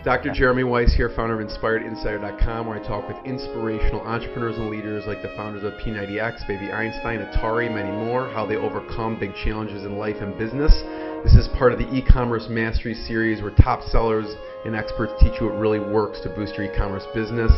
Dr. Jeremy Weiss here, founder of InspiredInsider.com, where I talk with inspirational entrepreneurs and leaders like the founders of P90X, Baby Einstein, Atari, many more, how they overcome big challenges in life and business. This is part of the e-commerce mastery series where top sellers and experts teach you what really works to boost your e-commerce business.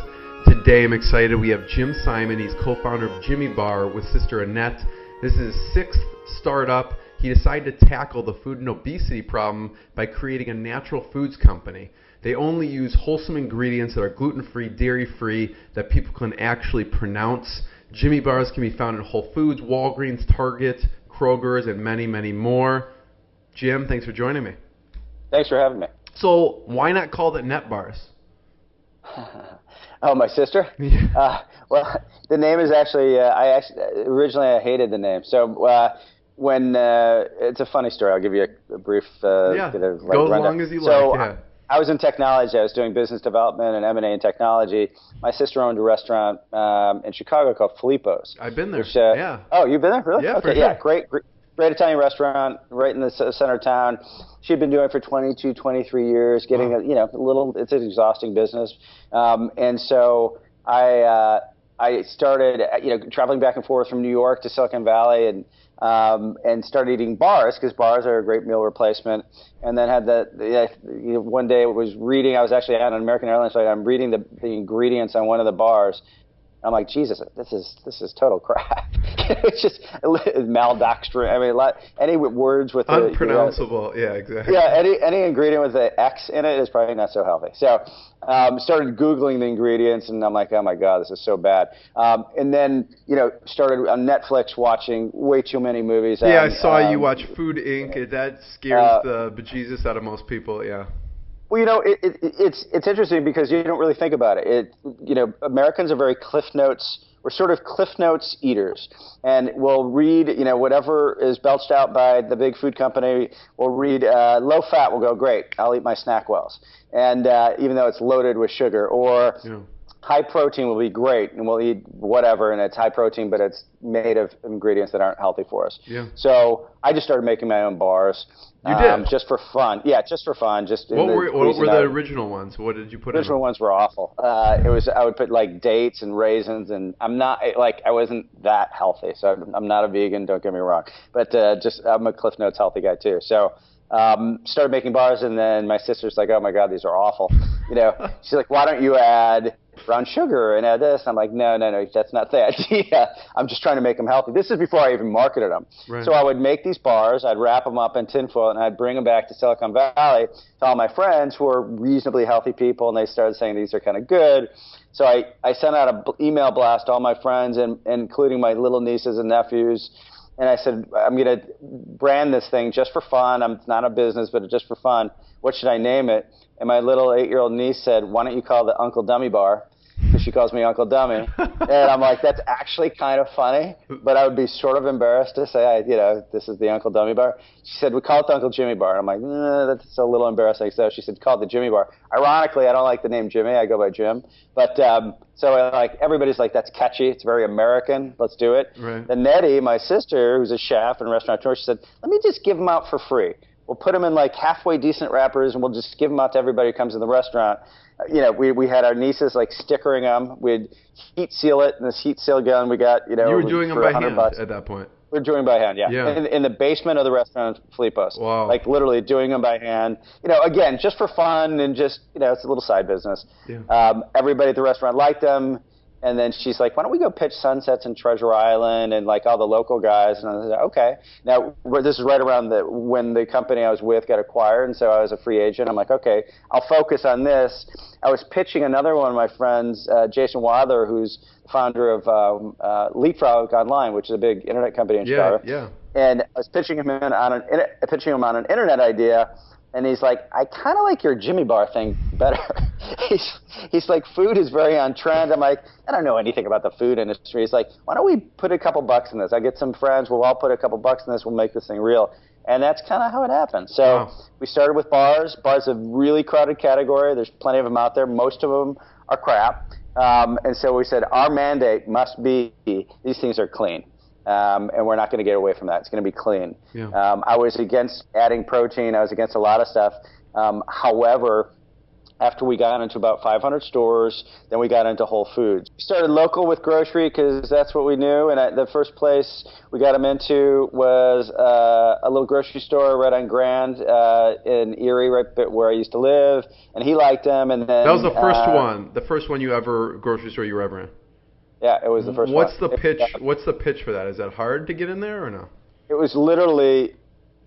Today I'm excited. We have Jim Simon. He's co-founder of JimmyBar with sister Annette. This is his sixth startup. He decided to tackle the food and obesity problem by creating a natural foods company. They only use wholesome ingredients that are gluten-free, dairy-free, that people can actually pronounce. JimmyBars can be found in Whole Foods, Walgreens, Target, Kroger's, and many, many more. Jim, thanks for joining me. Thanks for having me. So why not call it Net Bars? Oh, my sister? Well, the name is actually, originally I hated the name. So when it's a funny story. I'll give you a brief go as long as you like. I was in technology. I was doing business development and M&A in technology. My sister owned a restaurant in Chicago called Filippo's. I've been there. Which, Oh, you've been there? Really? Yeah, okay, for sure. Yeah, great Italian restaurant right in the center of town. She'd been doing it for 22, 23 years, getting it's an exhausting business. And so I started traveling back and forth from New York to Silicon Valley and started eating bars because bars are a great meal replacement. And then had one day I was actually on an American Airlines flight. I'm reading the ingredients on one of the bars. I'm like, Jesus, this is total crap. It's just maltodextrin. I mean, any words with unpronounceable. Yeah, exactly. Yeah, any ingredient with an X in it is probably not so healthy. So started Googling the ingredients, and I'm like, oh my God, this is so bad. And then started on Netflix watching way too many movies. Yeah, I saw you watch Food Inc. That scares the bejesus out of most people. Yeah. Well, it's interesting because you don't really think about it. Americans are very Cliff Notes. We're sort of Cliff Notes eaters, and we'll read, whatever is belched out by the big food company. We'll read low fat. We'll go, great. I'll eat my snack wells, and even though it's loaded with sugar, or high protein will be great, and we'll eat whatever, and it's high protein, but it's made of ingredients that aren't healthy for us. Yeah. So I just started making my own bars. You did? Just for fun. Yeah, just for fun. What were the original ones? What did you put in? The original ones were awful. I would put like dates and raisins, and I wasn't that healthy, so I'm not a vegan. Don't get me wrong, but I'm a Cliff Notes healthy guy too. So started making bars, and then my sister's like, oh my God, these are awful. She's like, why don't you add brown sugar and add this? I'm like, no, that's not the idea. I'm just trying to make them healthy. This is before I even marketed them. Right. So I would make these bars, I'd wrap them up in tinfoil, and I'd bring them back to Silicon Valley to all my friends who are reasonably healthy people, and they started saying these are kind of good. So I sent out an email blast to all my friends, and including my little nieces and nephews, and I said, I'm going to brand this thing just for fun. It's not a business, but just for fun. What should I name it? And my little 8-year-old niece said, why don't you call it the Uncle Dummy Bar? Because she calls me Uncle Dummy. And I'm like, that's actually kind of funny, but I would be sort of embarrassed to say, this is the Uncle Dummy Bar. She said, we call it the Uncle Jimmy Bar. And I'm like, that's a little embarrassing. So she said, call it the Jimmy Bar. Ironically, I don't like the name Jimmy. I go by Jim. But so everybody's like, that's catchy. It's very American. Let's do it. Right. And Nettie, my sister, who's a chef and restaurateur, she said, let me just give them out for free. We'll put them in like halfway decent wrappers, and we'll just give them out to everybody who comes in the restaurant. We had our nieces like stickering them. We'd heat seal it in this heat seal gun. We got, you were doing them by hand $100. at that point. We were doing by hand, yeah. In the basement of the restaurant, Filippo's. Wow. Like literally doing them by hand. Again, just for fun and just, it's a little side business. Yeah. Everybody at the restaurant liked them. And then she's like, why don't we go pitch Sunsets in Treasure Island and like all the local guys? And I was like, okay. Now, this is right around when the company I was with got acquired, and so I was a free agent. I'm like, okay, I'll focus on this. I was pitching another one of my friends, Jason Wadler, who's the founder of Leapfrog Online, which is a big internet company in Chicago. Yeah. And I was pitching him on an internet idea. And he's like, I kind of like your JimmyBar thing better. he's like, food is very on trend. I'm like, I don't know anything about the food industry. He's like, why don't we put a couple bucks in this? I get some friends. We'll all put a couple bucks in this. We'll make this thing real. And that's kind of how it happened. So we started with bars. Bars is a really crowded category. There's plenty of them out there. Most of them are crap. And so we said our mandate must be these things are clean. And we're not going to get away from that. It's going to be clean. Yeah. I was against adding protein. I was against a lot of stuff. However, after we got into about 500 stores, then we got into Whole Foods. We started local with grocery because that's what we knew. And the first place we got them into was a little grocery store right on Grand in Erie, right where I used to live. And he liked them. And then that was the first one. The first one grocery store you were ever in. Yeah, it was the first one. What's the pitch? What's the pitch for that? Is that hard to get in there or no? It was literally,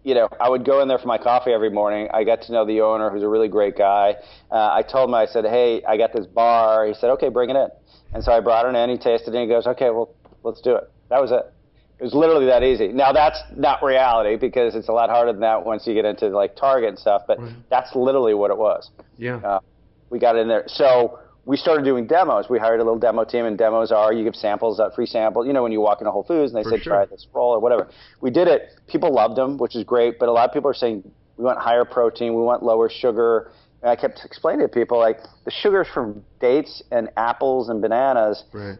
I would go in there for my coffee every morning. I got to know the owner, who's a really great guy. I told him, I said, hey, I got this bar. He said, okay, bring it in. And so I brought it in. He tasted it, and he goes, okay, well, let's do it. That was it. It was literally that easy. Now, that's not reality because it's a lot harder than that once you get into, like, Target and stuff, but that's literally what it was. Yeah. We got it in there. So we started doing demos. We hired a little demo team, and demos are you give samples, free samples. When you walk into Whole Foods and they say, try this roll or whatever. We did it. People loved them, which is great, but a lot of people are saying, we want higher protein, we want lower sugar. And I kept explaining to people, like, the sugar's from dates and apples and bananas. Right.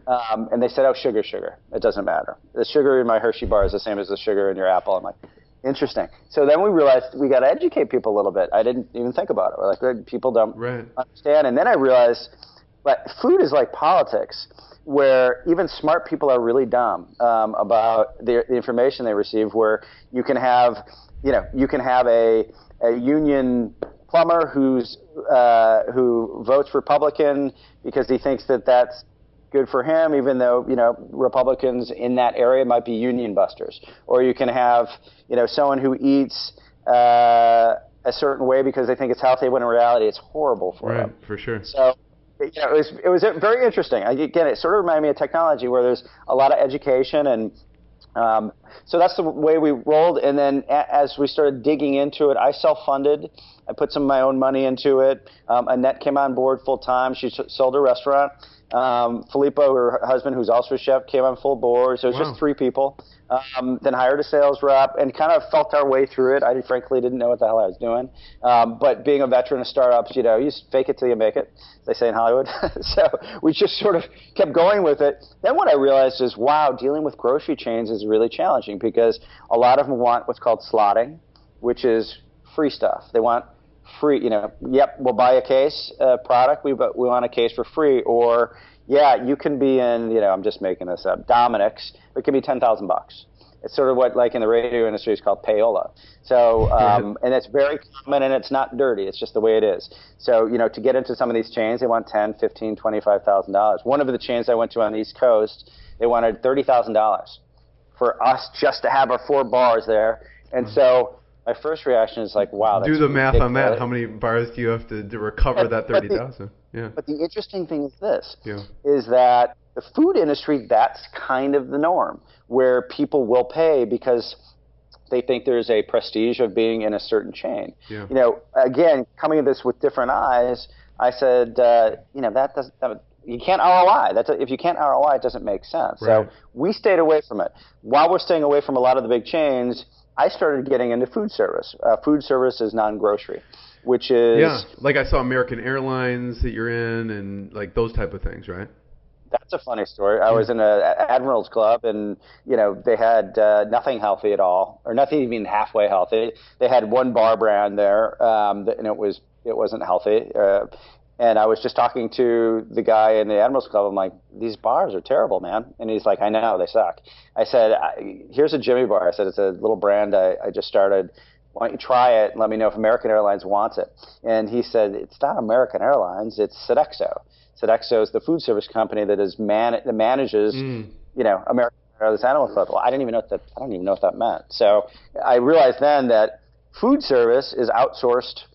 And they said, oh, sugar. It doesn't matter. The sugar in my Hershey bar is the same as the sugar in your apple. I'm like, interesting. So then we realized we got to educate people a little bit. I didn't even think about it. We're like, people don't understand. And then I realized, but food is like politics, where even smart people are really dumb about the information they receive. Where you can have, a union plumber who votes Republican because he thinks that that's good for him, even though Republicans in that area might be union busters. Or you can have someone who eats a certain way because they think it's healthy, when in reality it's horrible for them. Right, for sure. So. It was very interesting. Again, it sort of reminded me of technology where there's a lot of education, and so that's the way we rolled. And then as we started digging into it, I self-funded. I put some of my own money into it. Annette came on board full time. She sold her restaurant. Filippo, her husband, who's also a chef, came on full board. So it was just 3 people. Then hired a sales rep and kind of felt our way through it. I frankly didn't know what the hell I was doing. But being a veteran of startups, you fake it till you make it, as they say in Hollywood. So we just sort of kept going with it. Then what I realized is, wow, dealing with grocery chains is really challenging because a lot of them want what's called slotting, which is free stuff. They want free, we'll buy a case product, we want a case for free. Or, you can be in, I'm just making this up, Dominic's, it can be $10,000. It's sort of what, like in the radio industry, is called payola. So, and it's very common, and it's not dirty. It's just the way it is. So, to get into some of these chains, they want $10,000, $15,000, $25,000. One of the chains I went to on the East Coast, they wanted $30,000 for us just to have our 4 bars there. And so my first reaction is like, wow. Do the math on that. How many bars do you have to recover that $30,000? But the interesting thing is this, is that the food industry, that's kind of the norm, where people will pay because they think there's a prestige of being in a certain chain. Yeah. Again, coming at this with different eyes, I said, you can't ROI. If you can't ROI, it doesn't make sense. Right. So we stayed away from it. While we're staying away from a lot of the big chains, I started getting into food service. Food service is non-grocery, which is... like I saw American Airlines that you're in and like those type of things, right? That's a funny story. I was in an Admiral's Club, and they had nothing healthy at all, or nothing even halfway healthy. They had one bar brand there, and it wasn't healthy. And I was just talking to the guy in the Admiral's Club. I'm like, these bars are terrible, man. And he's like, I know, they suck. I said, here's a JimmyBar. I said, it's a little brand I just started. Why don't you try it and let me know if American Airlines wants it? And he said, it's not American Airlines, it's Sodexo. Sodexo is the food service company that manages, American Airlines Admiral's Club. Well, I don't even know what that meant. So I realized then that food service is outsourced,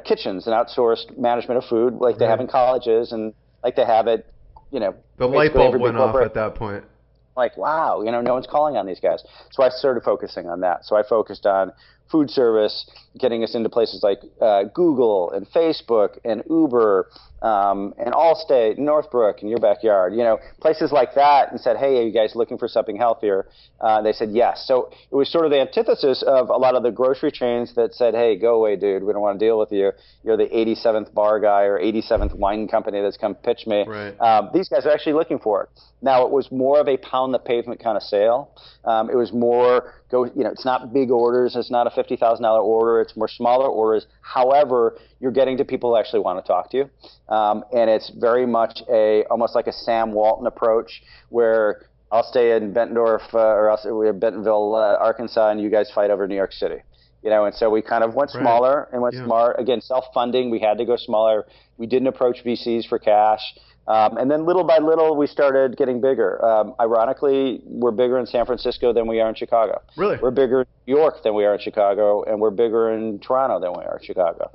kitchens and outsourced management of food, like they have in colleges and like they have it, The light bulb went off at that point. Like, wow, no one's calling on these guys. So I started focusing on that. So I focused on food service, getting us into places like Google and Facebook and Uber and Allstate, Northbrook, in your backyard, places like that, and said, hey, are you guys looking for something healthier? They said yes. So it was sort of the antithesis of a lot of the grocery chains that said, hey, go away, dude. We don't want to deal with you. You're the 87th bar guy or 87th wine company that's come pitch me. Right. These guys are actually looking for it. Now, it was more of a pound the pavement kind of sale. It was more, it's not big orders. It's not a $50,000 order. It's more smaller orders. However, you're getting to people who actually want to talk to you. And it's very much almost like a Sam Walton approach, where I'll stay in Bettendorf or else we're in Bentonville, Arkansas, and you guys fight over New York City. And so we kind of went smaller and went smart. Again, self-funding. We had to go smaller. We didn't approach VCs for cash. And then little by little, we started getting bigger. Ironically, we're bigger in San Francisco than we are in Chicago. Really? We're bigger in New York than we are in Chicago, and we're bigger in Toronto than we are in Chicago.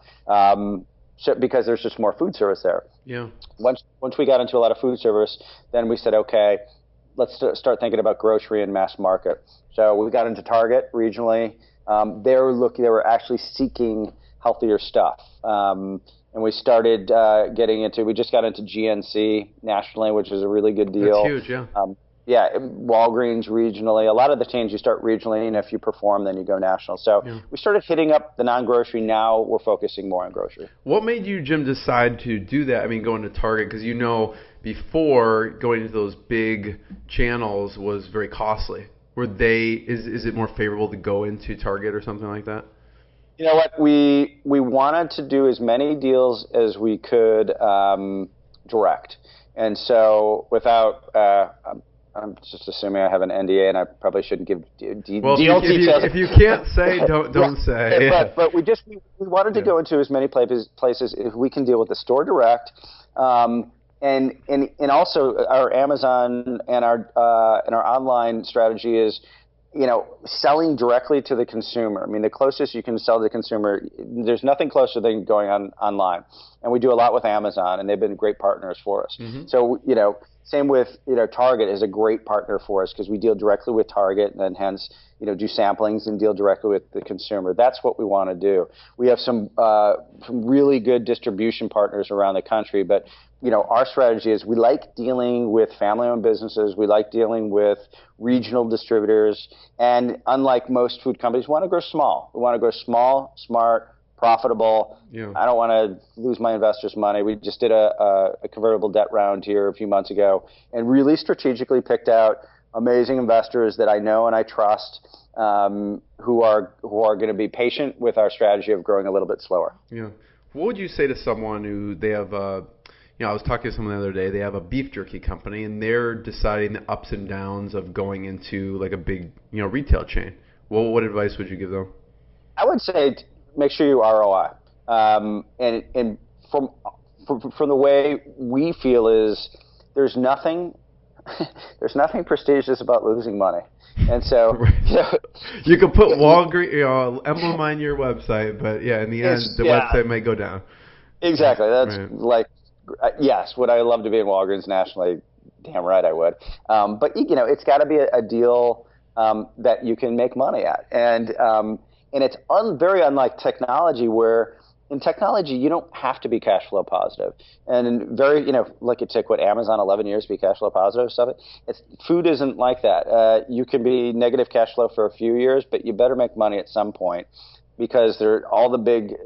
So because there's just more food service there. Yeah. Once we got into a lot of food service, then we said, okay, let's start thinking about grocery and mass market. So we got into Target regionally. They were actually seeking healthier stuff. And we started we just got into GNC nationally, which is a really good deal. That's huge, yeah. Walgreens regionally. A lot of the chains you start regionally, and if you perform, then you go national. So we started hitting up the non-grocery. Now we're focusing more on grocery. What made you, Jim, decide to do that? I mean, going to Target, because before going into those big channels was very costly. Is it more favorable to go into Target or something like that? You know what? We wanted to do as many deals as we could direct. And so without I'm just assuming I have an NDA, and I probably shouldn't give deal details. If you can't say, don't say. But we wanted to go into as many places as we can deal with the store direct, and also our Amazon and our online strategy is, selling directly to the consumer. I mean, the closest you can sell to the consumer, there's nothing closer than going online. And we do a lot with Amazon, and they've been great partners for us. Mm-hmm. So, same with, Target is a great partner for us because we deal directly with Target and then hence, do samplings and deal directly with the consumer. That's what we want to do. We have some really good distribution partners around the country, but our strategy is we like dealing with family-owned businesses. We like dealing with regional distributors. And unlike most food companies, we want to grow small. We want to grow small, smart, profitable. Yeah. I don't want to lose my investors' money. We just did a convertible debt round here a few months ago and really strategically picked out amazing investors that I know and I trust, who are going to be patient with our strategy of growing a little bit slower. Yeah. What would you say to someone who they have I was talking to someone the other day. They have a beef jerky company, and they're deciding the ups and downs of going into like a big, retail chain. Well, what advice would you give them? I would say make sure you ROI. And from the way we feel is there's nothing prestigious about losing money. And so you can put Walgreens emblem on your website, but in the end, the website may go down. Exactly. That's right. Yes, would I love to be in Walgreens nationally? Damn right I would. But it's got to be a deal that you can make money at, and it's very unlike technology, where in technology you don't have to be cash flow positive, and like it took Amazon 11 years to be cash flow positive. Food isn't like that. You can be negative cash flow for a few years, but you better make money at some point. Because all the big,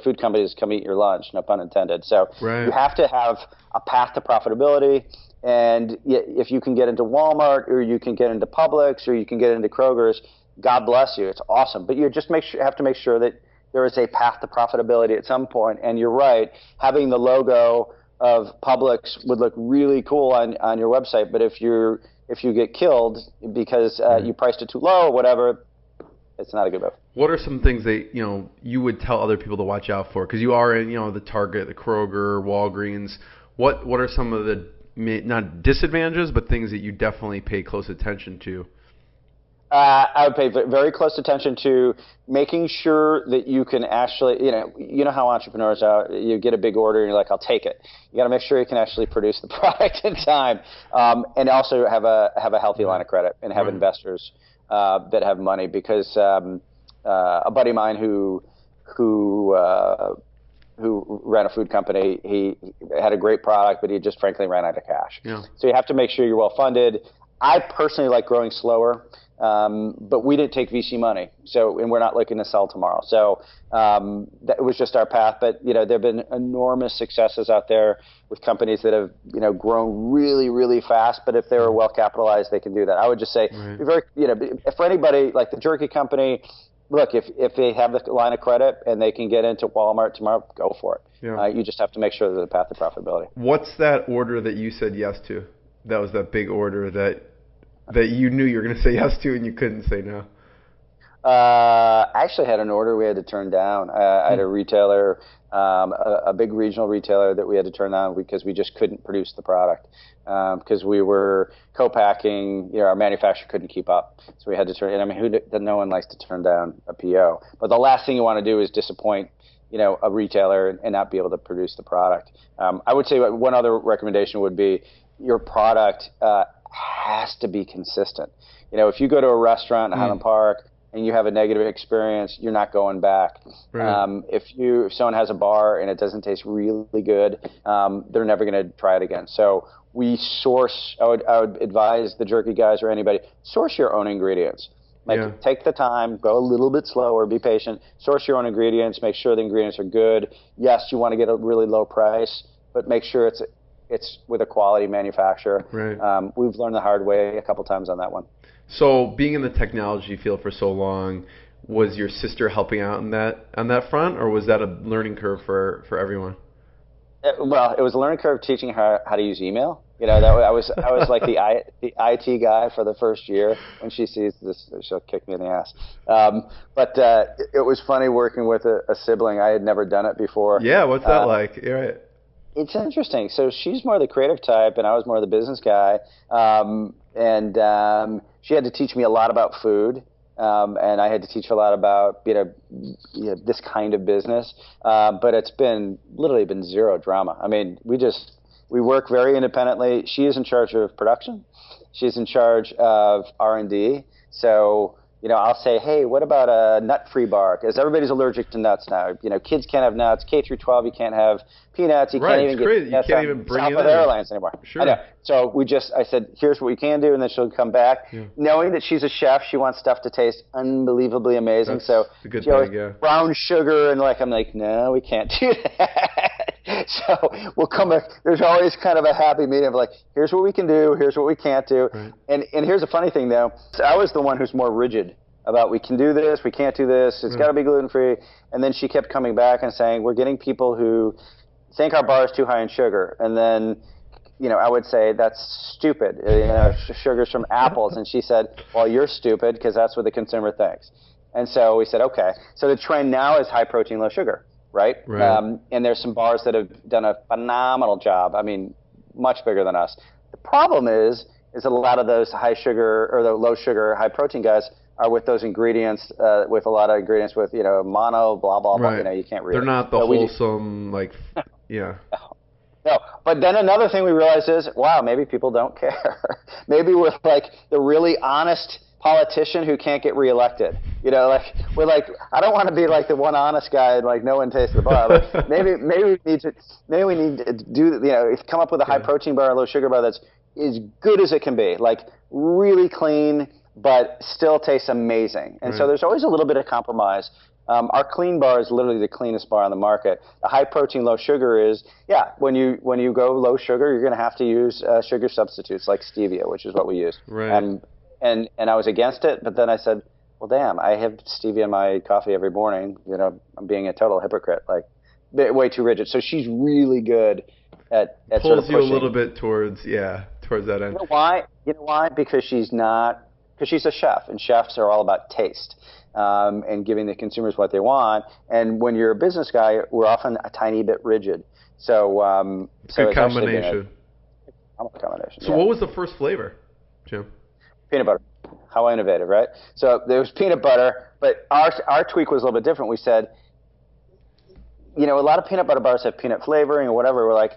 food companies come eat your lunch, no pun intended. So You have to have a path to profitability. And if you can get into Walmart, or you can get into Publix, or you can get into Kroger's, God bless you. It's awesome. But you just have to make sure that there is a path to profitability at some point. And you're right, having the logo of Publix would look really cool on your website. But if you get killed because you priced it too low or whatever, it's not a good move. What are some things that you would tell other people to watch out for? Because you are in the Target, the Kroger, Walgreens. What are some of the not disadvantages, but things that you definitely pay close attention to? I would pay very close attention to making sure that you can actually, how entrepreneurs are. You get a big order and you're like, I'll take it. You got to make sure you can actually produce the product in time, and also have a healthy line of credit and have investors that have money, because a buddy of mine who ran a food company, he had a great product, but he just frankly ran out of cash. Yeah. So you have to make sure you're well funded. I personally like growing slower, but we didn't take VC money, and we're not looking to sell tomorrow. So that was just our path. But there have been enormous successes out there with companies that have grown really, really fast. But if they were well capitalized, they can do that. I would just say, be very, for anybody like the jerky company, look, if they have the line of credit and they can get into Walmart tomorrow, go for it. Yeah. You just have to make sure there's a path to profitability. What's that order that you said yes to? That was that big order that you knew you were going to say yes to and you couldn't say no. I actually had an order we had to turn down. I had a retailer, a big regional retailer that we had to turn down because we just couldn't produce the product. Because we were co-packing, our manufacturer couldn't keep up. So we had to turn it. I mean, no one likes to turn down a PO. But the last thing you want to do is disappoint, a retailer and not be able to produce the product. I would say one other recommendation would be your product has to be consistent. If you go to a restaurant in Highland Park and you have a negative experience, you're not going back. Right. If someone has a bar and it doesn't taste really good, they're never going to try it again. So we source. I would advise the jerky guys or anybody, source your own ingredients. Take the time, go a little bit slower, be patient. Source your own ingredients. Make sure the ingredients are good. Yes, you want to get a really low price, but make sure it's with a quality manufacturer. Right. We've learned the hard way a couple times on that one. So being in the technology field for so long, was your sister helping out on that front, or was that a learning curve for everyone? Well, it was a learning curve teaching her how to use email. I was like the IT guy for the first year. When she sees this, she'll kick me in the ass. But it was funny working with a sibling. I had never done it before. Yeah, what's that like? You're right. It's interesting. So she's more the creative type, and I was more the business guy. And she had to teach me a lot about food. And I had to teach her a lot about this kind of business, but it's literally been zero drama. I mean, we work very independently. She is in charge of production. She's in charge of R&D. So I'll say, hey, what about a nut-free bar? Because everybody's allergic to nuts now. Kids can't have nuts. K through 12, you can't have peanuts. You can't even get nuts on Southwest Airlines anymore. Sure. I know. So I said, here's what we can do, and then she'll come back. Yeah. Knowing that she's a chef, she wants stuff to taste unbelievably amazing. That's a good thing, yeah. Brown sugar, and I'm like, no, we can't do that. So we'll come back. There's always kind of a happy medium of here's what we can do, here's what we can't do. Right. And here's a funny thing, though. I was the one who's more rigid about we can do this, we can't do this, it's got to be gluten-free. And then she kept coming back and saying, we're getting people who think our bar is too high in sugar. And then, I would say, that's stupid. Sugar's from apples. And she said, well, you're stupid because that's what the consumer thinks. And so we said, okay. So the trend now is high protein, low sugar, right? And there's some bars that have done a phenomenal job. I mean, much bigger than us. The problem is a lot of those high sugar or the low sugar, high protein guys are with those ingredients, with a lot of ingredients with, mono, blah, blah, blah. Right. You can't really. They're not the wholesome, yeah. No. But then another thing we realized is, wow, maybe people don't care. Maybe we're the really honest politician who can't get reelected. We're I don't want to be the one honest guy and no one tastes the bar. But maybe we need to do, come up with a high protein bar, a low sugar bar that's as good as it can be, really clean, but still tastes amazing. And so there's always a little bit of compromise. Our clean bar is literally the cleanest bar on the market. The high protein, low sugar is, when you go low sugar, you're going to have to use sugar substitutes like stevia, which is what we use. Right. And I was against it, but then I said, well, damn, I have stevia in my coffee every morning. I'm being a total hypocrite, way too rigid. So she's really good at pulls sort of pushing. You a little bit towards that end. You know why? Because she's a chef, and chefs are all about taste and giving the consumers what they want. And when you're a business guy, we're often a tiny bit rigid. So, good combination. So what was the first flavor, Jim? Peanut butter. How innovative, right? So there was peanut butter, but our tweak was a little bit different. We said, a lot of peanut butter bars have peanut flavoring or whatever. We're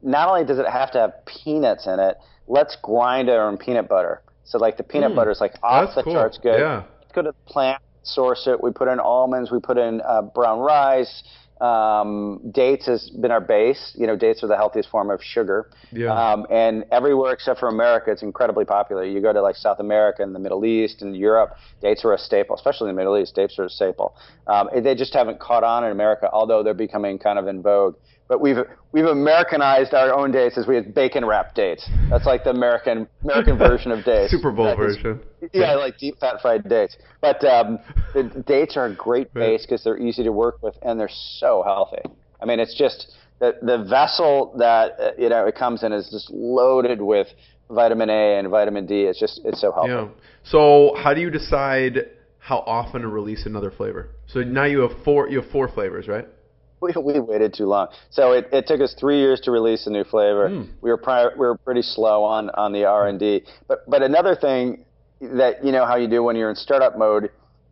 not only does it have to have peanuts in it, let's grind our own peanut butter. So the peanut butter is off the charts good. Yeah. Let's go to the plant, source it. We put in almonds. We put in brown rice. Dates has been our base. Dates are the healthiest form of sugar. Yeah. And everywhere except for America, it's incredibly popular. You go to South America and the Middle East and Europe, dates are a staple, especially in the Middle East. Dates are a staple. They just haven't caught on in America, although they're becoming kind of in vogue. but we've Americanized our own dates as we have bacon wrapped dates. That's like the American version of dates. Super Bowl version. Yeah, like deep fat fried dates. But the dates are a great base because they're easy to work with and they're so healthy. I mean, it's just the vessel that it comes in is just loaded with vitamin A and vitamin D. It's so healthy. Yeah. So how do you decide how often to release another flavor? So now you have four flavors, right? We waited too long. So it took us 3 years to release a new flavor. We were pretty slow on the R&D. But another thing that how you do when you're in startup mode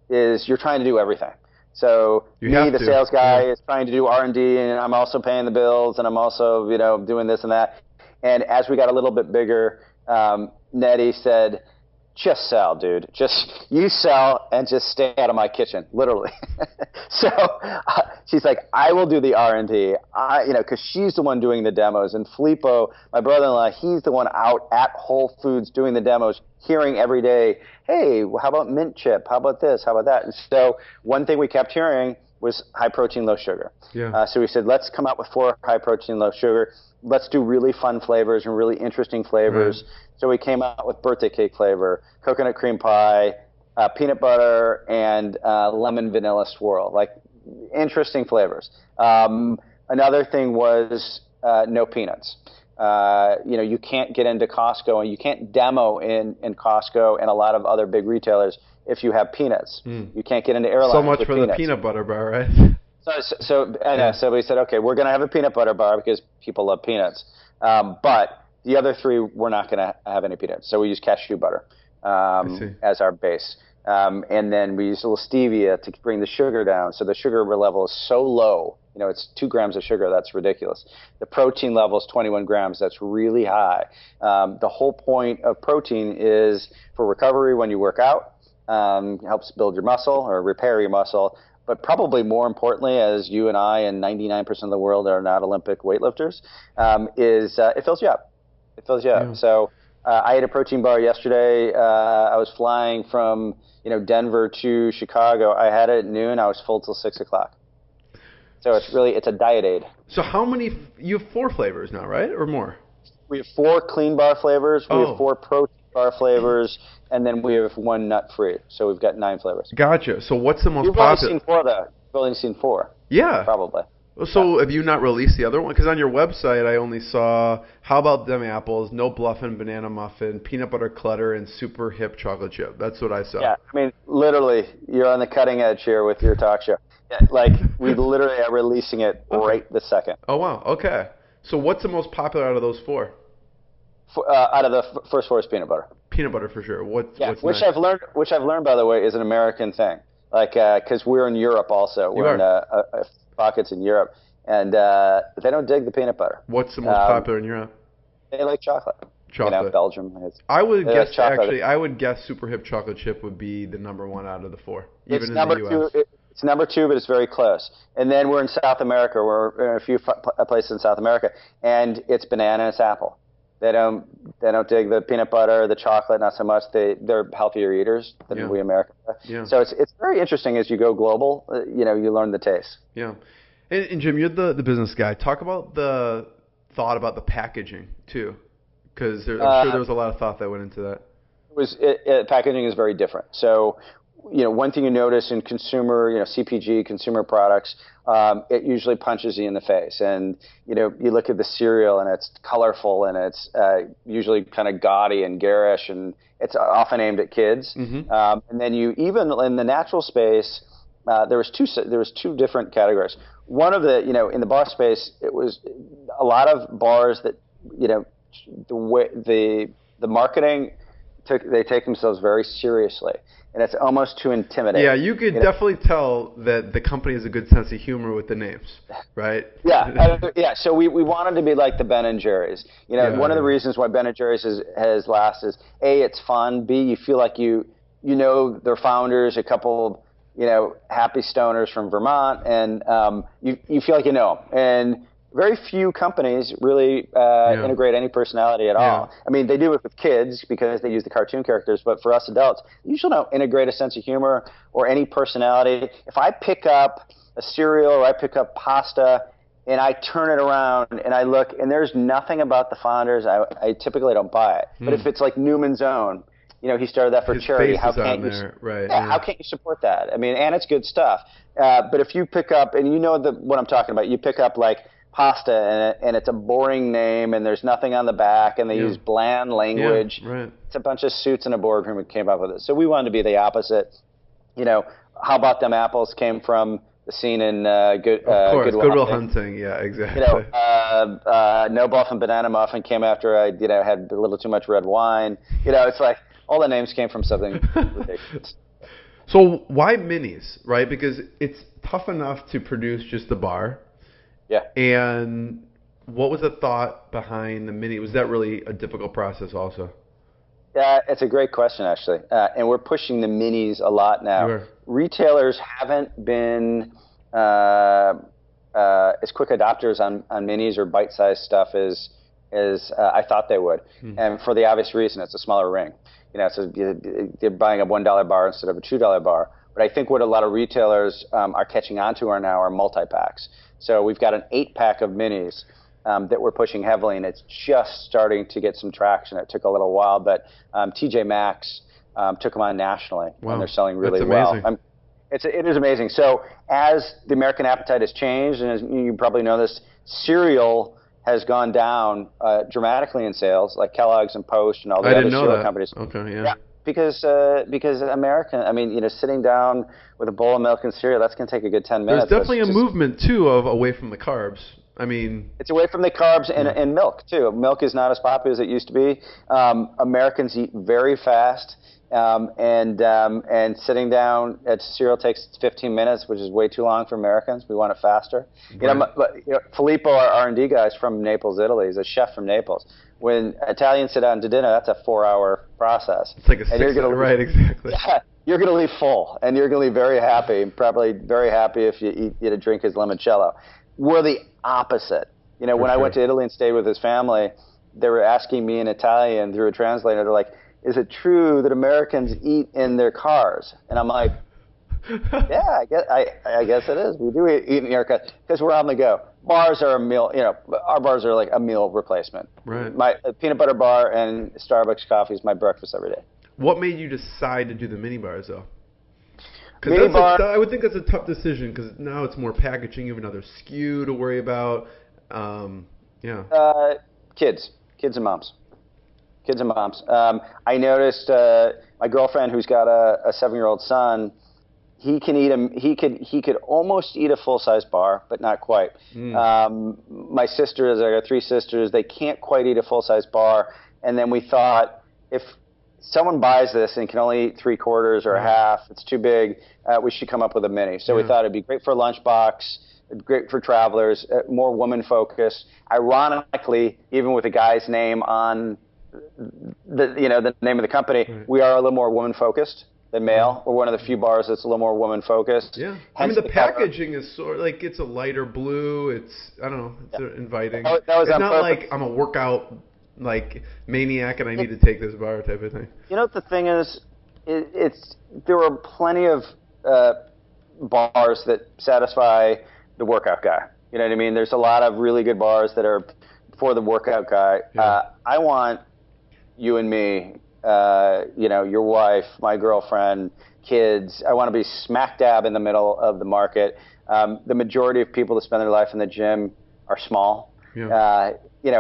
is you're trying to do everything. So the sales guy is trying to do R&D, and I'm also paying the bills, and I'm also doing this and that. And as we got a little bit bigger, Nettie said, just sell, dude. Just you sell and just stay out of my kitchen, literally. So she's like, I will do the R&D, because she's the one doing the demos. And Filippo, my brother-in-law, he's the one out at Whole Foods doing the demos, hearing every day, hey, how about mint chip? How about this? How about that? And so one thing we kept hearing was high protein, low sugar. Yeah. So we said, let's come out with 4 high protein, low sugar. Let's do really fun flavors and really interesting flavors. Right. So we came out with birthday cake flavor, coconut cream pie, peanut butter, and lemon vanilla swirl, like interesting flavors. Another thing was no peanuts. You can't get into Costco and you can't demo in Costco and a lot of other big retailers if you have peanuts. You can't get into airlines. So much with for peanuts. The peanut butter bar, right? So we said, okay, we're going to have a peanut butter bar because people love peanuts. But the other 3, we're not going to have any peanuts. So we use cashew butter as our base. And then we use a little stevia to bring the sugar down. So the sugar level is so low. It's 2 grams of sugar. That's ridiculous. The protein level is 21 grams. That's really high. The whole point of protein is for recovery when you work out. Helps build your muscle or repair your muscle. But probably more importantly, as you and I and 99% of the world are not Olympic weightlifters, is it fills you up. It fills you up. Yeah. So I ate a protein bar yesterday. I was flying from Denver to Chicago. I had it at noon. I was full till 6 o'clock. So it's a diet aid. So how many? You have 4 flavors now, right, or more? We have 4 clean bar flavors. We have 4 protein bar flavors, and then we have 1 nut free. So we've got 9 flavors. Gotcha. So what's the most popular? You've only seen 4 though. You've only seen 4. Yeah. Probably. So have you not released the other one? Because on your website I only saw how about them apples, no bluffin' banana muffin, peanut butter clutter, and super hip chocolate chip. That's what I saw. Yeah, I mean, literally, you're on the cutting edge here with your talk show. Yeah, like, we literally are releasing it right this second. Oh, wow. Okay. So what's the most popular out of those 4? Out of the first 4 is peanut butter. Peanut butter for sure. What's which next? I've learned, by the way, is an American thing. Like, because we're in Europe also. We're in pockets in Europe, and they don't dig the peanut butter. What's the most popular in Europe? They like chocolate. Chocolate. Belgium. I would guess I would guess super hip chocolate chip would be the number 1 out of the 4, even in the U.S. It's number 2, but it's very close. And then we're in South America. We're in a few places in South America, and it's banana and it's apple. They don't dig the peanut butter, the chocolate, not so much. They're healthier eaters than we Americans are. Yeah. So it's very interesting as you go global. You learn the taste. Yeah. And Jim, you're the business guy. Talk about the thought about the packaging too, because I'm sure there was a lot of thought that went into that. Packaging is very different. So, one thing you notice in consumer, CPG, consumer products, it usually punches you in the face. And, you look at the cereal and it's colorful and it's usually kind of gaudy and garish, and it's often aimed at kids. Mm-hmm. And then even in the natural space, there was 2 different categories. One of the, in the bar space, it was a lot of bars that, the way the marketing they take themselves very seriously, and it's almost too intimidating. Yeah, you could definitely tell that the company has a good sense of humor with the names, right? Yeah. So we wanted to be like the Ben and Jerry's. One of the reasons why Ben and Jerry's has lasted is A, it's fun. B, you feel like you know their founders, a couple happy stoners from Vermont, and you feel like you know them. And very few companies really integrate any personality at all. I mean, they do it with kids because they use the cartoon characters, but for us adults, you usually don't integrate a sense of humor or any personality. If I pick up a cereal or I pick up pasta, and I turn it around and I look, and there's nothing about the founders. I typically don't buy it. But if it's like Newman's Own, he started that for His charity. face How is can't on you? there. Right. Yeah, how can't you support that? I mean, and it's good stuff. But if you pick up, and what I'm talking about, you pick up like pasta, and it's a boring name, and there's nothing on the back, and they use bland language. Yeah, right. It's a bunch of suits in a boardroom that came up with it. So we wanted to be the opposite. How about them apples came from the scene in Goodwill Hunting. Yeah, exactly. No Buff and Banana Muffin came after I had a little too much red wine. It's like all the names came from something ridiculous. So why minis, right? Because it's tough enough to produce just the bar. Yeah. And what was the thought behind the mini? Was that really a difficult process also? It's a great question, actually. And we're pushing the minis a lot now. Sure. Retailers haven't been as quick adopters on minis or bite-sized stuff as I thought they would. And for the obvious reason, it's a smaller ring. So they're buying a $1 bar instead of a $2 bar. But I think what a lot of retailers are catching on to now are multi-packs. So we've got an 8-pack of minis that we're pushing heavily, and it's just starting to get some traction. It took a little while, but TJ Maxx took them on nationally, and they're selling really well. It is amazing. So as the American appetite has changed, and as you probably know this, cereal has gone down dramatically in sales, like Kellogg's and Post and all the other cereal companies. Okay, yeah. Because sitting down with a bowl of milk and cereal, that's going to take a good 10 minutes. There's definitely a movement, too, of away from the carbs. I mean, it's away from the carbs and milk, too. Milk is not as popular as it used to be. Americans eat very fast, and sitting down at cereal takes 15 minutes, which is way too long for Americans. We want it faster. Right. Filippo, our R&D guy, is from Naples, Italy. He's a chef from Naples. When Italians sit down to dinner, that's a 4-hour process. It's like a 6-hour, right, exactly. Yeah, you're going to leave full, and you're going to leave very happy, probably very happy if you eat a drink as limoncello. We're the opposite. When I went to Italy and stayed with his family, they were asking me in Italian through a translator. They're like, "Is it true that Americans eat in their cars?" And I'm like, "Yeah, I guess it is. We do eat in our cars because we're on the go. Bars are a meal. Our bars are like a meal replacement. Right. My peanut butter bar and Starbucks coffee is my breakfast every day." What made you decide to do the mini bars though? I would think that's a tough decision because now it's more packaging. You have another SKU to worry about. Kids and moms. I noticed my girlfriend, who's got a 7-year-old son, he could almost eat a full-size bar, but not quite. My sisters, I got 3 sisters, they can't quite eat a full-size bar. And then we thought, if someone buys this and can only eat 3/4 or a half, it's too big, we should come up with a mini. So we thought it'd be great for a lunchbox, great for travelers, more woman-focused. Ironically, even with the guy's name on the name of the company, we are a little more woman-focused than male. We're one of the few bars that's a little more woman-focused. Yeah, I mean the packaging is sort of like it's a lighter blue. It's inviting. That was it's not purpose. Like I'm a workout maniac and I need to take this bar type of thing. The thing is, there are plenty of bars that satisfy the workout guy. You know what I mean? There's a lot of really good bars that are for the workout guy. Yeah. I want you and me, your wife, my girlfriend, kids. I want to be smack dab in the middle of the market. The majority of people that spend their life in the gym are small. Yeah.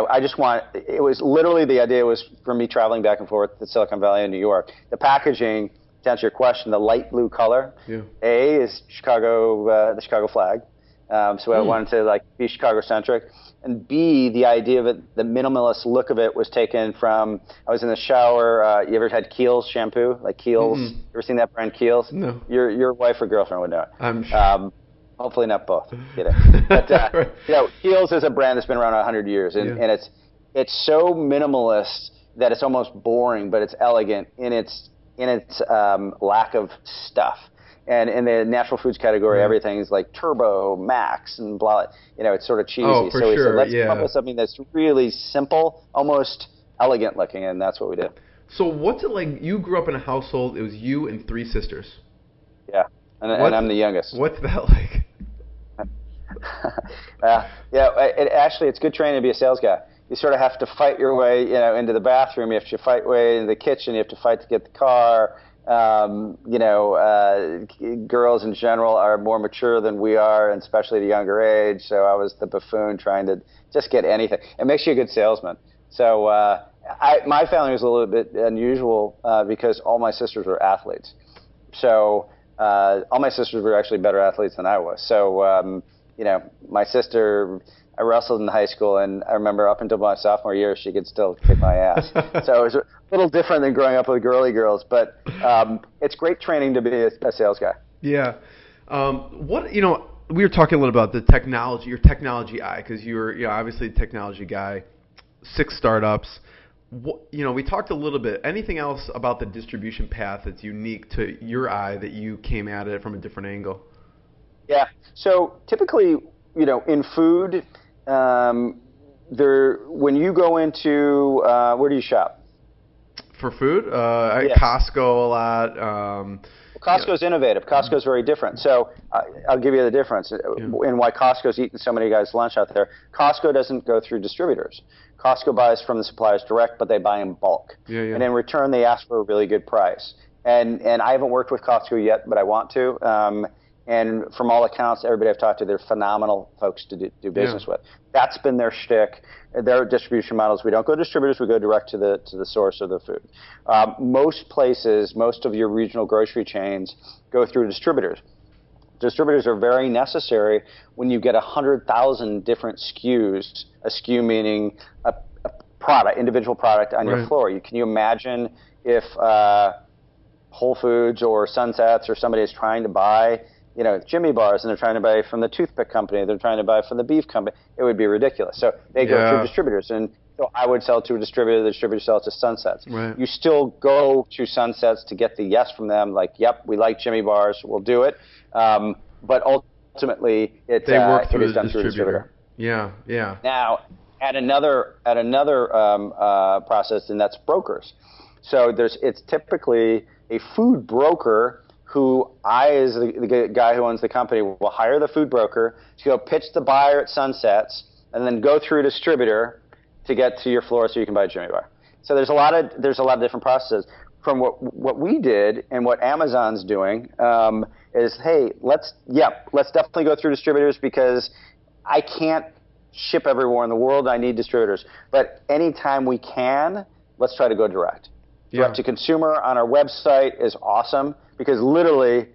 I just want, it was literally the idea was for me traveling back and forth to Silicon Valley and New York. The packaging, to answer your question, the light blue color, A, is the Chicago flag. So I wanted to be Chicago-centric. And B, the idea of it, the minimalist look of it was taken from, I was in the shower, you ever had Kiehl's shampoo? Like Kiehl's, you ever seen that brand Kiehl's? No. Your wife or girlfriend would know it. I'm sure. Hopefully not both. Kidding. But Kiehl's is a brand that's been around 100 years, and it's so minimalist that it's almost boring, but it's elegant in its lack of stuff. And in the natural foods category, everything is like Turbo, Max, and blah. It's sort of cheesy. Oh, for so we sure. said, let's come up with something that's really simple, almost elegant looking, and that's what we did. So what's it like? You grew up in a household. It was you and 3 sisters. Yeah, and I'm the youngest. What's that like? It's good training to be a sales guy. You sort of have to fight your way, into the bathroom. You have to fight your way into the kitchen. You have to fight to get the car. Girls in general are more mature than we are, and especially at a younger age. So I was the buffoon trying to just get anything. It makes you a good salesman. So my family was a little bit unusual because all my sisters were athletes. So all my sisters were actually better athletes than I was. So, my sister, I wrestled in high school, and I remember up until my sophomore year, she could still kick my ass. So it was a little different than growing up with girly girls, but it's great training to be a sales guy. Yeah. We were talking a little about the technology, your technology eye, because you're obviously a technology guy, 6 startups. We talked a little bit. Anything else about the distribution path that's unique to your eye that you came at it from a different angle? Yeah. So typically, in food, when you go into where do you shop? For food, Costco a lot. Costco's innovative. Costco's very different. So I'll give you the difference in why Costco's eating so many guys' lunch out there. Costco doesn't go through distributors. Costco buys from the suppliers direct, but they buy in bulk. And in return, they ask for a really good price. And I haven't worked with Costco yet, but I want to. And from all accounts, everybody I've talked to, they're phenomenal folks to do business with. That's been their shtick. Their distribution models, we don't go to distributors, we go direct to the source of the food. Most places, most of your regional grocery chains go through distributors. Distributors are very necessary when you get 100,000 different SKUs, a SKU meaning a product, individual product on your floor. Can you imagine if Whole Foods or Sunsets or somebody is trying to buy JimmyBars, and they're trying to buy from the toothpick company, they're trying to buy from the beef company, it would be ridiculous. So they go through distributors, and so I would sell to a distributor, the distributor sells to Sunsets. Right. You still go to Sunsets to get the yes from them, like, yep, we like JimmyBars, we'll do it. But ultimately, it is done through a distributor. Yeah. Now, at another process, and that's brokers. So it's typically a food broker who as the guy who owns the company, will hire the food broker to go pitch the buyer at Sunsets and then go through a distributor to get to your floor so you can buy JimmyBar. So there's a lot of different processes. From what we did and what Amazon's doing is, hey, let's definitely go through distributors because I can't ship everywhere in the world. I need distributors. But anytime we can, let's try to go direct. Direct to consumer on our website is awesome because literally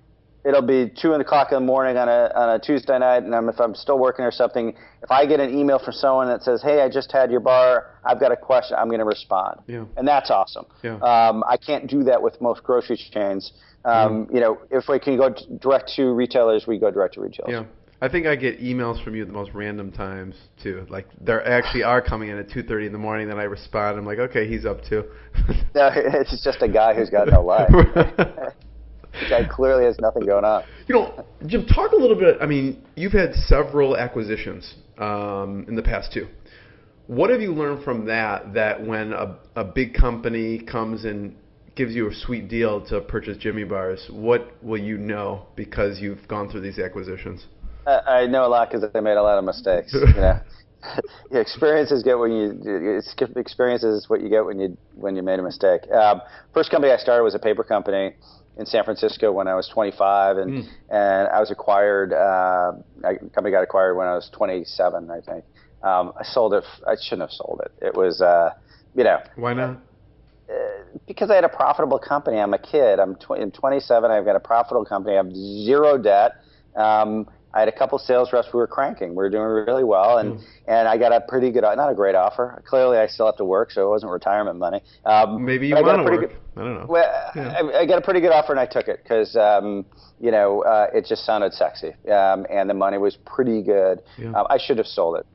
it'll be 2 o'clock in the morning on a Tuesday night, and if I'm still working or something, if I get an email from someone that says, hey, I just had your bar, I've got a question, I'm going to respond. Yeah. And that's awesome. Yeah. I can't do that with most grocery chains. If we can go direct to retailers, we go direct to retailers. Yeah. I think I get emails from you at the most random times, too. Like, there actually are coming in at 2:30 in the morning, then I respond. I'm like, okay, he's up too. No, it's just a guy who's got no life. The guy clearly has nothing going on. Jim, talk a little bit. I mean, you've had several acquisitions in the past, too. What have you learned from that when a big company comes and gives you a sweet deal to purchase JimmyBars, what will you know because you've gone through these acquisitions? I know a lot because I made a lot of mistakes. Experiences is what you get when you made a mistake. First company I started was a paper company in San Francisco when I was 25, and I was acquired. The company got acquired when I was 27, I think. I sold it. I shouldn't have sold it. It was, Why not? Because I had a profitable company. I'm a kid. I'm 27. I've got a profitable company. I have zero debt. I had a couple sales reps. We were cranking. We were doing really well, and I got a pretty good, not a great offer. Clearly, I still have to work, so it wasn't retirement money. Maybe you want to work. I don't know. Well, I got a pretty good offer, and I took it because it just sounded sexy, and the money was pretty good. Yeah. I should have sold it.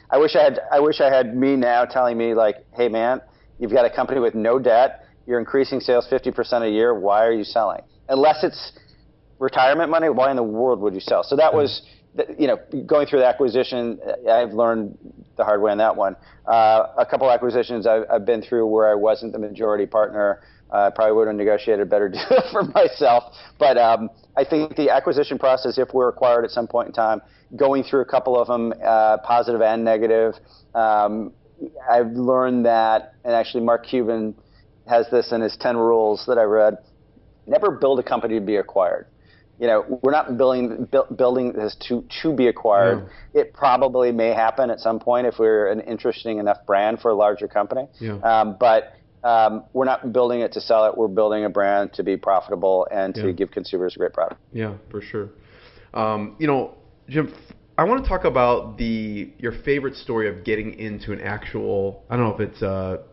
I wish I had me now telling me like, hey man, you've got a company with no debt. You're increasing sales 50% a year. Why are you selling? Unless it's retirement money, why in the world would you sell? So that was, going through the acquisition, I've learned the hard way on that one. A couple acquisitions I've been through where I wasn't the majority partner. Probably would have negotiated a better deal for myself. But I think the acquisition process, if we're acquired at some point in time, going through a couple of them, positive and negative, I've learned that, and actually Mark Cuban has this in his 10 rules that I read, never build a company to be acquired. We're not building this to be acquired. Yeah. It probably may happen at some point if we're an interesting enough brand for a larger company. Yeah. But we're not building it to sell it. We're building a brand to be profitable and to give consumers a great product. Yeah, for sure. Jim, I want to talk about your favorite story of getting into an actual, I don't know if it's a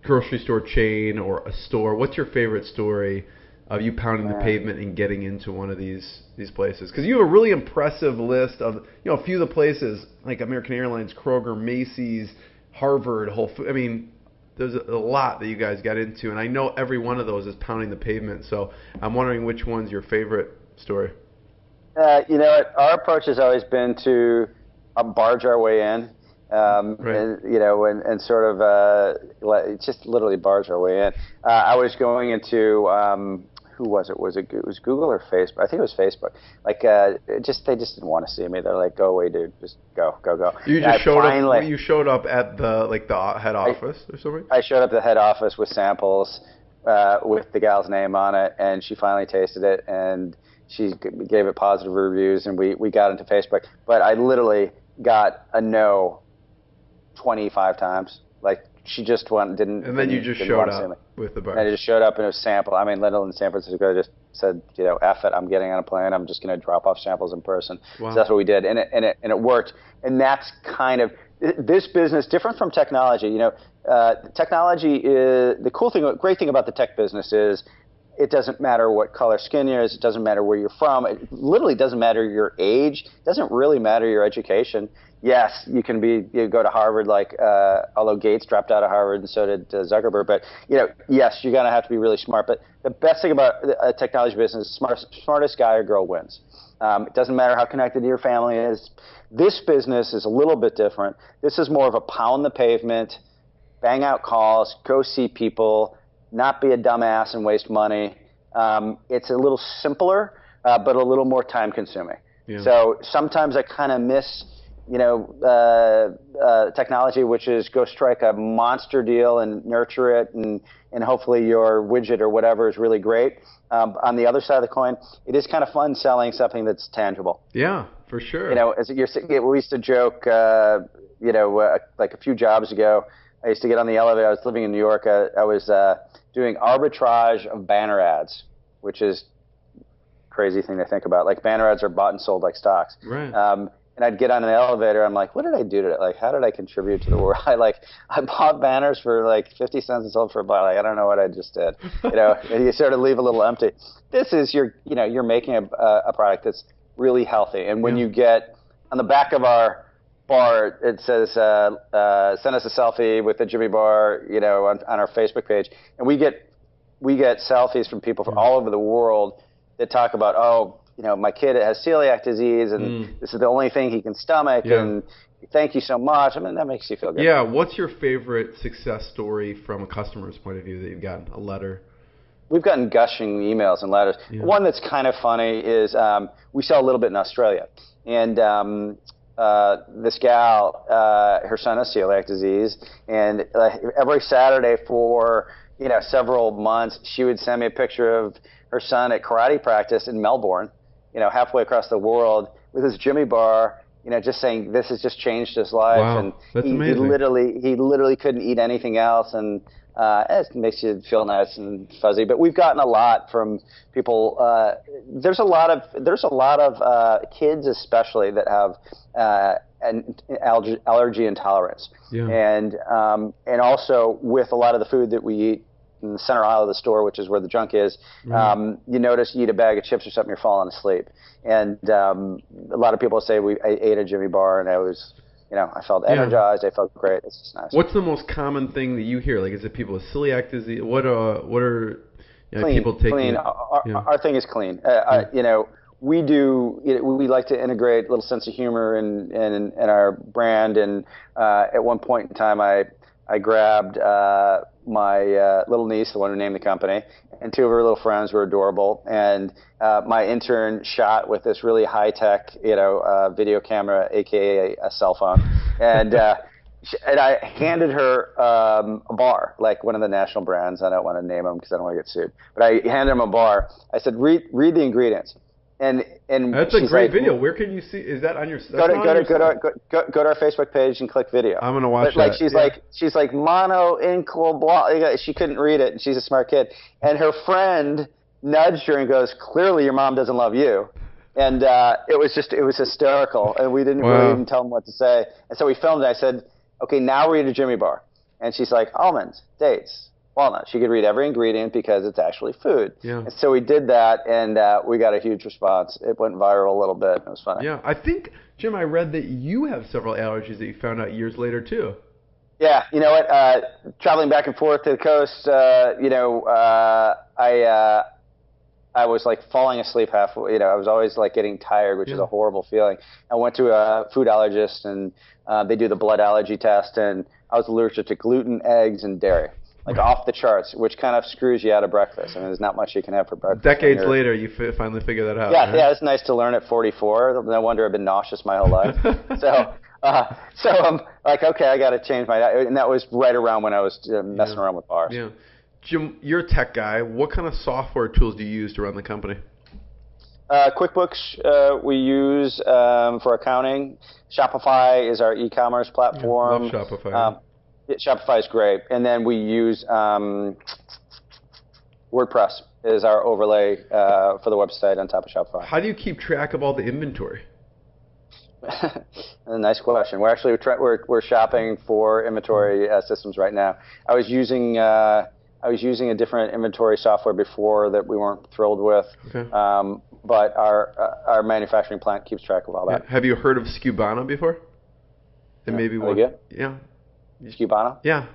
grocery store chain or a store. What's your favorite story of you pounding the pavement and getting into one of these places? Because you have a really impressive list of, a few of the places like American Airlines, Kroger, Macy's, Harvard, Whole Foods. I mean, there's a lot that you guys got into, and I know every one of those is pounding the pavement. So I'm wondering which one's your favorite story. Our approach has always been to barge our way in. Right. And sort of just literally barge our way in. I was going into who was it? It was Google or Facebook? I think it was Facebook. They just didn't want to see me. They're like, "Go away, dude. Just go." You just showed up. You showed up at the head office or something. I showed up at the head office with samples with the gal's name on it, and she finally tasted it, and she gave it positive reviews, and we got into Facebook. But I literally got a no 25 times. She just didn't. And then you just showed up with the bar. And I just showed up in a sample. I mean, little in San Francisco, I just said, F it, I'm getting on a plane. I'm just going to drop off samples in person. Wow. So that's what we did, and it worked. And that's kind of this business, different from technology. Technology is the great thing about the tech business is it doesn't matter what color skin is. It doesn't matter where you're from. It literally doesn't matter your age. It doesn't really matter your education. Yes, you go to Harvard, although Gates dropped out of Harvard and so did Zuckerberg. But yes, you're gonna have to be really smart. But the best thing about a technology business, smartest guy or girl wins. It doesn't matter how connected your family is. This business is a little bit different. This is more of a pound the pavement, bang out calls, go see people, not be a dumbass and waste money. It's a little simpler, but a little more time consuming. Yeah. So sometimes I kind of miss, technology, which is go strike a monster deal and nurture it, and hopefully your widget or whatever is really great. On the other side of the coin, it is kind of fun selling something that's tangible. Yeah, for sure. We used to joke, like a few jobs ago, I used to get on the elevator. I was living in New York. I was doing arbitrage of banner ads, which is a crazy thing to think about. Banner ads are bought and sold like stocks. Right. And I'd get on an elevator. I'm like, what did I do today? How did I contribute to the world? I bought banners for 50 cents and sold for $1. I don't know what I just did. And you sort of leave a little empty. This is you're making a product that's really healthy. And when you get on the back of our bar, it says, send us a selfie with the JimmyBar, on our Facebook page. And we get selfies from people from all over the world that talk about, my kid has celiac disease, and this is the only thing he can stomach, and thank you so much. I mean, that makes you feel good. Yeah. What's your favorite success story from a customer's point of view that you've gotten? A letter? We've gotten gushing emails and letters. Yeah. One that's kind of funny is we sell a little bit in Australia, and this gal, her son has celiac disease, and every Saturday for several months, she would send me a picture of her son at karate practice in Melbourne, halfway across the world, with his JimmyBar, just saying this has just changed his life. Wow, and that's he literally couldn't eat anything else, and it makes you feel nice and fuzzy. But we've gotten a lot from people. There's a lot of kids, especially, that have an allergy intolerance, and also with a lot of the food that we eat in the center aisle of the store, which is where the junk is, you notice you eat a bag of chips or something, you're falling asleep. And a lot of people say I ate a JimmyBar and I was, I felt energized, I felt great. It's just nice. What's the most common thing that you hear? Is it people with celiac disease? What are clean, people taking? Clean. Our thing is clean. we do, we like to integrate a little sense of humor in our brand. And at one point in time, I grabbed my little niece, the one who named the company, and two of her little friends who were adorable. And my intern shot with this really high-tech, video camera, aka a cell phone. And and I handed her a bar, like one of the national brands. I don't want to name them because I don't want to get sued. But I handed him a bar. I said, read the ingredients. And that's a great video. Where can you see? Is that on your? Go to our Facebook page and click video. I'm gonna watch that. She's like mono inco blah. She couldn't read it, and she's a smart kid. And her friend nudged her and goes, "Clearly, your mom doesn't love you." And it was hysterical, and we didn't really even tell them what to say. And so we filmed it. I said, "Okay, now read a JimmyBar." And she's like, "Almonds, dates, walnut." She could read every ingredient because it's actually food. Yeah. And so we did that, and we got a huge response. It went viral a little bit. It was funny. Yeah, I think, Jim, I read that you have several allergies that you found out years later too. Yeah, you know what? Traveling back and forth to the coast, I was like falling asleep halfway. I was always like getting tired, which is a horrible feeling. I went to a food allergist, and they do the blood allergy test, and I was allergic to gluten, eggs, and dairy. Like off the charts, which kind of screws you out of breakfast. I mean, there's not much you can have for breakfast. Decades later, you finally figure that out. Yeah, right? Yeah, it's nice to learn at 44. No wonder I've been nauseous my whole life. So I'm like, okay, I got to change my diet. And that was right around when I was messing around with bars. Yeah. Jim, you're a tech guy. What kind of software tools do you use to run the company? QuickBooks we use for accounting. Shopify is our e-commerce platform. Yeah, love Shopify. Shopify is great. And then we use WordPress is our overlay for the website on top of Shopify. How do you keep track of all the inventory? A nice question. We're actually we're shopping for inventory systems right now. I was using a different inventory software before that we weren't thrilled with. Okay. But our manufacturing plant keeps track of all that. Yeah. Have you heard of Skubana before? And maybe one. Good? Yeah. Skubana? Yeah.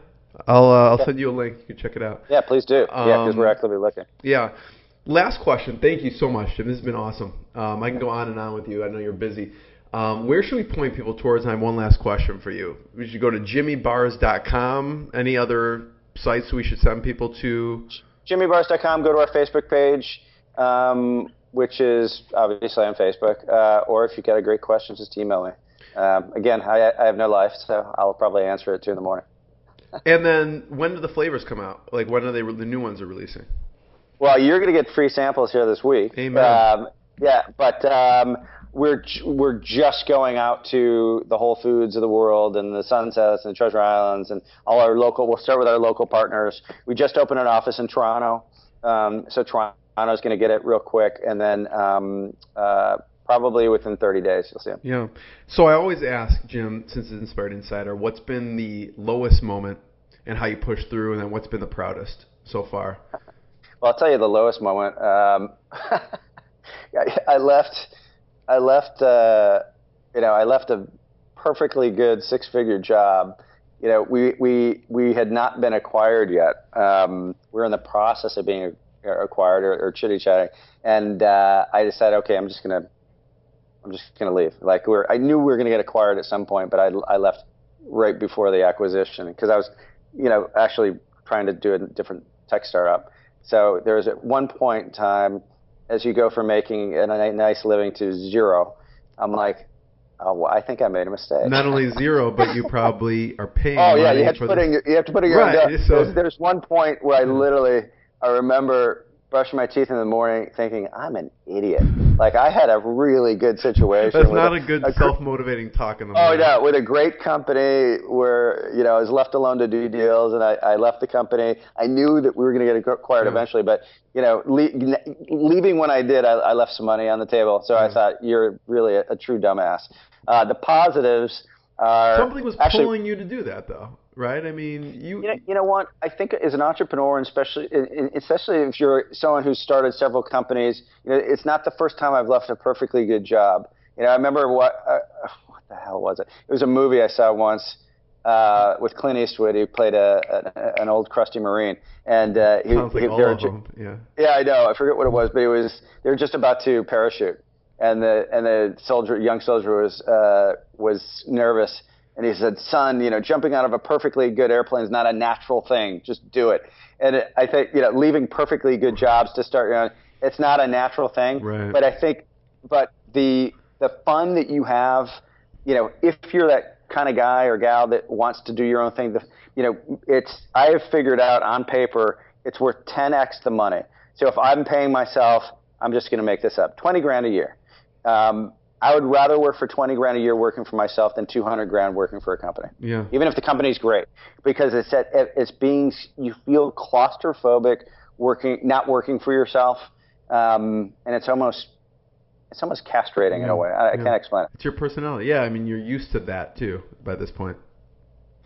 I'll send you a link. You can check it out. Yeah, please do. Because we're actively looking. Yeah. Last question. Thank you so much, Jim. This has been awesome. I can go on and on with you. I know you're busy. Where should we point people towards? And I have one last question for you. We should go to JimmyBars.com. Any other sites we should send people to? JimmyBars.com. Go to our Facebook page, which is obviously on Facebook. Or if you got a great question, just email me. Again, I have no life, so I'll probably answer it 2 in the morning. And then when do the flavors come out? Like when are the new ones are releasing? Well, you're going to get free samples here this week. Amen. But we're just going out to the Whole Foods of the world and the Sunsets and the Treasure Islands and all our local. We'll start with our local partners. We just opened an office in Toronto, so Toronto's going to get it real quick, and then probably within 30 days you'll see them. Yeah. So I always ask Jim, since it's Inspired Insider, what's been the lowest moment and how you pushed through, and then what's been the proudest so far? Well, I'll tell you the lowest moment. I left a perfectly good 6-figure job. We had not been acquired yet. We were in the process of being acquired or chitty-chatting, and I decided, okay, I'm just gonna leave. Like I knew we were gonna get acquired at some point, but I left right before the acquisition because I was, actually trying to do a different tech startup. So there was at one point in time, as you go from making a nice living to zero, I'm like, oh, well, I think I made a mistake. Not only zero, but you probably are paying. Oh yeah, you have to put in your right. own. So there's one point where I remember brushing my teeth in the morning, thinking I'm an idiot. Like I had a really good situation. That's not a good self-motivating talk in the morning. Oh no, with a great company where I was left alone to do deals, and I left the company. I knew that we were going to get acquired eventually, but leaving when I did, I left some money on the table. So I thought you're really a true dumbass. The positives are something was pulling you to do that, though, right? I mean, you know what? I think as an entrepreneur, and especially if you're someone who's started several companies, it's not the first time I've left a perfectly good job. I remember what the hell was it? It was a movie I saw once with Clint Eastwood. He played an old crusty Marine, and sounds like all of them. Yeah. Yeah, I know. I forget what it was, but they were just about to parachute. the young soldier was nervous. And he said, son, jumping out of a perfectly good airplane is not a natural thing. Just do it. And I think, leaving perfectly good jobs to start your own, it's not a natural thing. Right. But I think, the fun that you have, if you're that kind of guy or gal that wants to do your own thing, I have figured out on paper, it's worth 10x the money. So if I'm paying myself, I'm just going to make this up, $20,000 a year. I would rather work for $20,000 a year working for myself than $200,000 working for a company. Yeah. Even if the company's great, because you feel claustrophobic not working for yourself, and it's almost castrating in a way. I can't explain it. It's your personality. Yeah, I mean, you're used to that too by this point.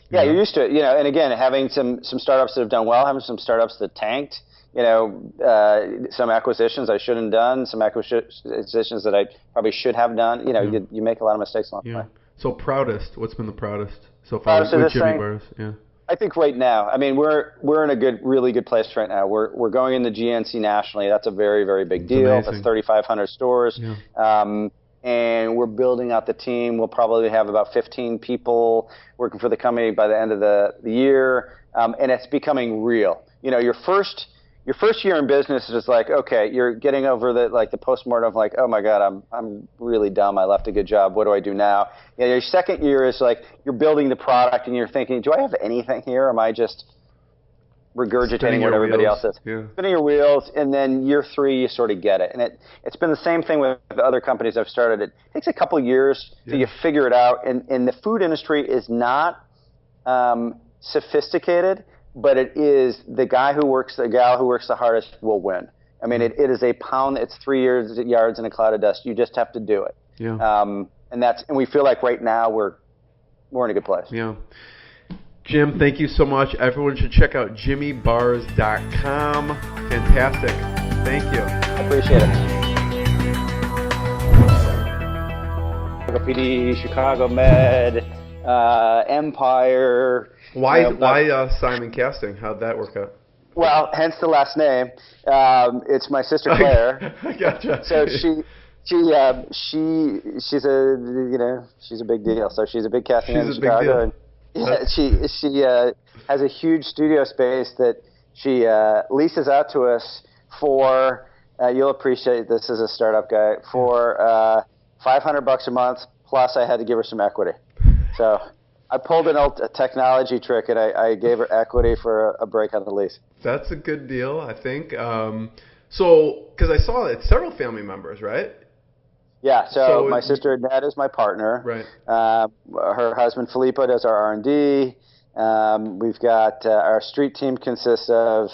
Yeah, you're used to it. And again, having some startups that have done well, having some startups that tanked. Some acquisitions I shouldn't have done, some acquisitions that I probably should have done. You make a lot of mistakes along the way. So proudest, what's been the proudest so far with JimmyBars? Yeah. I think right now, I mean, we're in a really good place right now. We're going in the GNC nationally. That's a very, very big deal. Amazing. That's 3,500 stores. Yeah. And we're building out the team. We'll probably have about 15 people working for the company by the end of the year. And it's becoming real. Your first year in business is like, okay, you're getting over the postmortem of like, oh my God, I'm really dumb. I left a good job. What do I do now? Your second year is like you're building the product and you're thinking, do I have anything here? Or am I just regurgitating what everybody else is? Yeah. Spinning your wheels, and then year 3 you sort of get it. And it's been the same thing with the other companies I've started. It takes a couple years till you figure it out. And the food industry is not sophisticated. But it is the gal who works the hardest will win. I mean, it is a pound. It's 3 yards in a cloud of dust. You just have to do it. Yeah. And we feel like right now we're in a good place. Yeah. Jim, thank you so much. Everyone should check out JimmyBars.com. Fantastic. Thank you. I appreciate it. Chicago PD, Chicago Med, Empire. Why Simon Casting? How'd that work out? Well, hence the last name. It's my sister Claire. I gotcha. So she's a big deal. So she's a big casting in Chicago. And she has a huge studio space that she leases out to us for. You'll appreciate this as a startup guy for $500 a month. Plus, I had to give her some equity. So. I pulled an old technology trick, and I gave her equity for a break on the lease. That's a good deal, I think. Because I saw it's several family members, right? Yeah. So my sister Annette is my partner. Right. Her husband Filippo does our R&D. We've got our street team consists of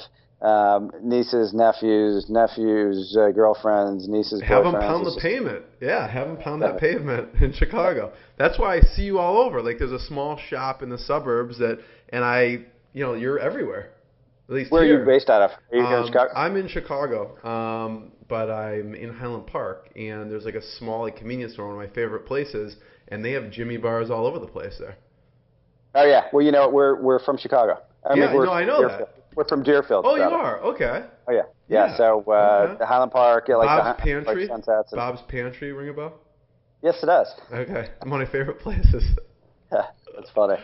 nieces, nephews, girlfriends, nieces, boyfriends. Have them pound the pavement. Yeah, have them pound that pavement in Chicago. That's why I see you all over. Like there's a small shop in the suburbs you're everywhere. At least where here. are you based out of? Are you here in Chicago? I'm in Chicago, but I'm in Highland Park, and there's like a small convenience store, one of my favorite places, and they have JimmyBars all over the place there. Oh yeah, well we're from Chicago. I know Deerfield. that. We're from Deerfield. Oh, you are? Okay. Oh yeah. So the Highland Park, Bob's Pantry. Sunsets Bob's Pantry, ring a bell? Yes, it does. Okay, one of my favorite places. That's funny.